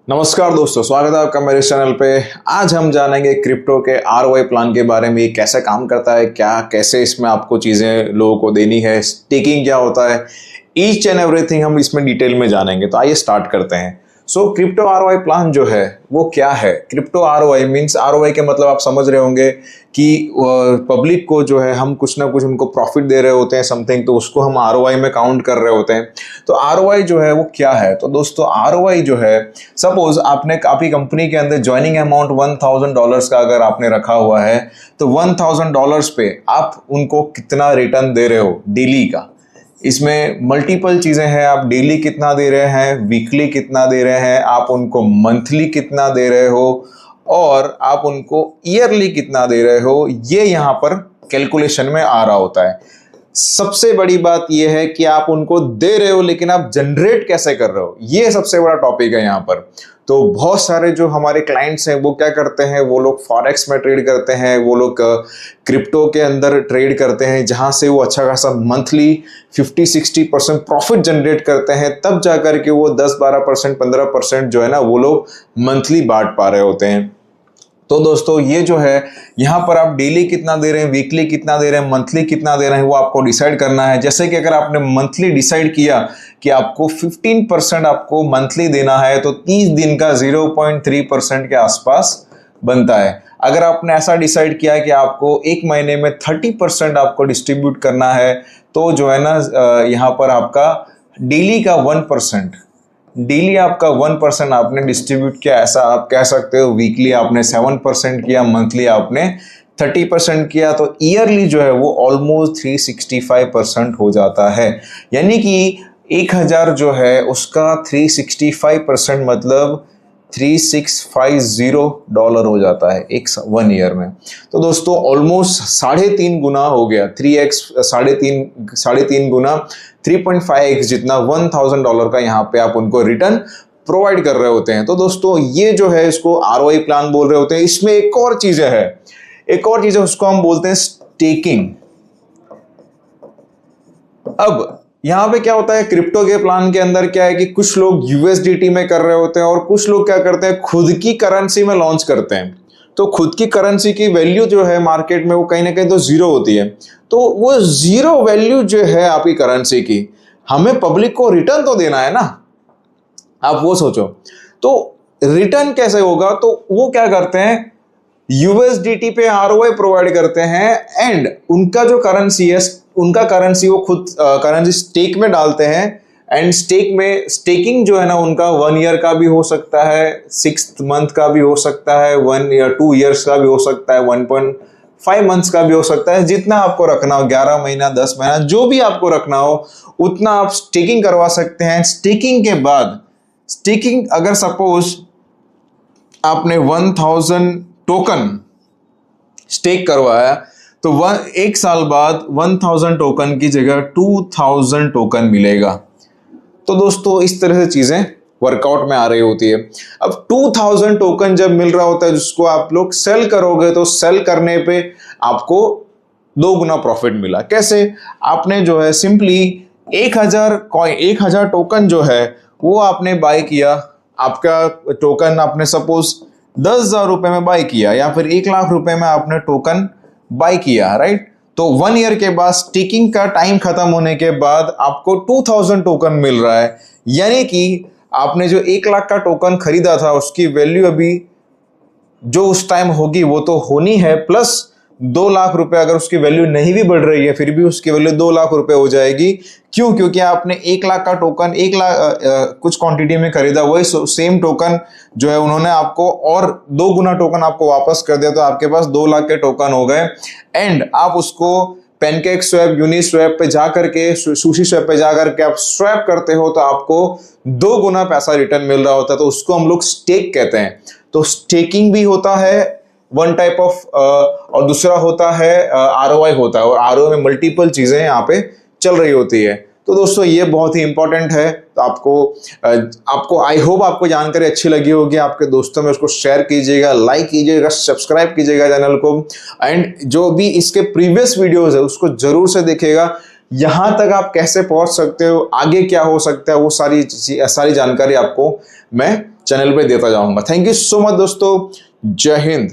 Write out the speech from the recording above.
नमस्कार दोस्तों, स्वागत है आपका मेरे चैनल पे। आज हम जानेंगे क्रिप्टो के आरओआई प्लान के बारे में। ये कैसे काम करता है, क्या कैसे इसमें आपको चीज़ें लोगों को देनी है, स्टेकिंग क्या होता है, ईच एंड एवरीथिंग हम इसमें डिटेल में जानेंगे। तो आइए स्टार्ट करते हैं। क्रिप्टो आरओआई प्लान जो है वो क्या है। क्रिप्टो आरओआई मीन्स, आरओआई के मतलब आप समझ रहे होंगे कि पब्लिक को जो है हम कुछ ना कुछ उनको प्रॉफिट दे रहे होते हैं समथिंग, तो उसको हम आरओआई में काउंट कर रहे होते हैं। तो आरओआई जो है वो क्या है। तो दोस्तों आरओआई जो है, सपोज आपकी कंपनी के अंदर ज्वाइनिंग अमाउंट $1000 का अगर आपने रखा हुआ है, तो $1000 पे आप उनको कितना रिटर्न दे रहे हो डेली का। इसमें मल्टीपल चीज़ें हैं। आप डेली कितना दे रहे हैं, वीकली कितना दे रहे हैं, आप उनको मंथली कितना दे रहे हो, और आप उनको ईयरली कितना दे रहे हो, ये यहाँ पर कैलकुलेशन में आ रहा होता है। सबसे बड़ी बात यह है कि आप उनको दे रहे हो, लेकिन आप जनरेट कैसे कर रहे हो, ये सबसे बड़ा टॉपिक है यहाँ पर। तो बहुत सारे जो हमारे क्लाइंट्स हैं वो क्या करते हैं, वो लोग फॉरेक्स में ट्रेड करते हैं, वो लोग क्रिप्टो के अंदर ट्रेड करते हैं, जहां से वो अच्छा खासा मंथली 50-60% प्रॉफिट जनरेट करते हैं। तब जाकर के वो 10-12%, 15% जो है ना, वो लोग मंथली बांट पा रहे होते हैं। तो दोस्तों ये जो है, यहाँ पर आप डेली कितना दे रहे हैं, वीकली कितना दे रहे हैं, मंथली कितना दे रहे हैं, वो आपको डिसाइड करना है। जैसे कि अगर आपने मंथली डिसाइड किया कि आपको 15% आपको मंथली देना है, तो 30 दिन का 0.3% के आसपास बनता है। अगर आपने ऐसा डिसाइड किया है कि आपको एक महीने में 30% आपको डिस्ट्रीब्यूट करना है, तो जो है ना, यहाँ पर आपका डेली का 1%, डेली आपका 1% आपने डिस्ट्रीब्यूट किया, ऐसा आप कह सकते हो। वीकली आपने 7% किया, मंथली आपने 30% किया, तो ईयरली जो है वो ऑलमोस्ट 365% हो जाता है। यानी कि 1000 जो है उसका 365% मतलब $3650 हो जाता है एक 1 ईयर में। तो दोस्तों ऑलमोस्ट 3.5 गुना हो गया, 3x, 3.5 गुना, 3.5x जितना $1000 का यहाँ पे आप उनको रिटर्न प्रोवाइड कर रहे होते हैं। तो दोस्तों ये जो है, इसको आरओआई प्लान बोल रहे होते हैं। इसमें एक और चीज है, उसको हम बोलते हैं स्टेकिंग। अब यहां पे क्या होता है, क्रिप्टो के प्लान के अंदर क्या है कि कुछ लोग यूएसडीटी में कर रहे होते हैं, और कुछ लोग क्या करते हैं, खुद की करेंसी में लॉन्च करते हैं। तो खुद की करेंसी की वैल्यू जो है मार्केट में, वो कहीं ना कहीं तो जीरो होती है। तो वो जीरो वैल्यू जो है आपकी करेंसी की, हमें पब्लिक को रिटर्न तो देना है ना। आप वो सोचो, तो रिटर्न कैसे होगा। तो वो क्या करते हैं, यूएसडीटी पे आरओआई प्रोवाइड करते हैं, एंड उनका जो करेंसी है, उनका करेंसी वो खुद करेंसी स्टेक में डालते हैं। एंड स्टेकिंग जो है ना, उनका 1 ईयर का भी हो सकता है, 6 मंथ का भी हो सकता है, 1 ईयर 2 ईयर्स का भी हो सकता है, 1.5 मंथ्स का भी हो सकता है। जितना आपको रखना हो, 11 महीना, 10 महीना, जो भी आपको रखना हो उतना आप स्टेकिंग करवा सकते हैं। स्टेकिंग के बाद, स्टेकिंग अगर सपोज आपने 1000 टोकन स्टेक करवाया, तो एक साल बाद 1000 टोकन की जगह 2000 टोकन मिलेगा। तो दोस्तों इस तरह से चीजें वर्कआउट में आ रही होती है। अब 2000 टोकन जब मिल रहा होता है, जिसको आप लोग सेल करोगे, तो सेल करने पे आपको 2 गुना प्रॉफिट मिला। कैसे, आपने जो है सिंपली 1000 टोकन जो है वो आपने बाय किया। आपका टोकन आपने सपोज 10,000 रुपए में बाय किया, या फिर 1 लाख रुपए में आपने टोकन बाय किया, राइट। तो 1 ईयर के बाद, स्टेकिंग का टाइम खत्म होने के बाद, आपको 2000 टोकन मिल रहा है। यानी कि आपने जो 1 लाख का टोकन खरीदा था, उसकी वैल्यू अभी जो उस टाइम होगी वो तो होनी है, प्लस 2 लाख रुपए। अगर उसकी वैल्यू नहीं भी बढ़ रही है, फिर भी उसकी वैल्यू 2 लाख रुपए हो जाएगी। क्यों? क्योंकि आपने 1 लाख का टोकन, 1 लाख कुछ क्वांटिटी में खरीदा, वही सेम टोकन जो है उन्होंने आपको और 2 गुना टोकन आपको वापस कर दिया, तो आपके पास 2 लाख के टोकन हो गए। एंड आप उसको पैनकेक स्वैप, यूनिस्वैप पे जाकर के, सुशी स्वैप पे जाकर के आप स्वैप करते हो, तो आपको 2 गुना पैसा रिटर्न मिल रहा होता है। तो उसको हम लोग स्टेक कहते हैं। तो स्टेकिंग भी होता है वन टाइप ऑफ, और दूसरा होता है आरओआई होता है। और आरओआई में मल्टीपल चीजें यहाँ पे चल रही होती है। तो दोस्तों ये बहुत ही इंपॉर्टेंट है। तो आपको आई होप आपको जानकारी अच्छी लगी होगी। आपके दोस्तों में उसको शेयर कीजिएगा, लाइक कीजिएगा, सब्सक्राइब कीजिएगा चैनल को, एंड जो भी इसके प्रीवियस वीडियोस है उसको जरूर से देखिएगा। यहां तक आप कैसे पहुंच सकते हो, आगे क्या हो सकता है, वो सारी जानकारी आपको मैं चैनल पे देता जाऊंगा। थैंक यू सो मच दोस्तों, जय हिंद।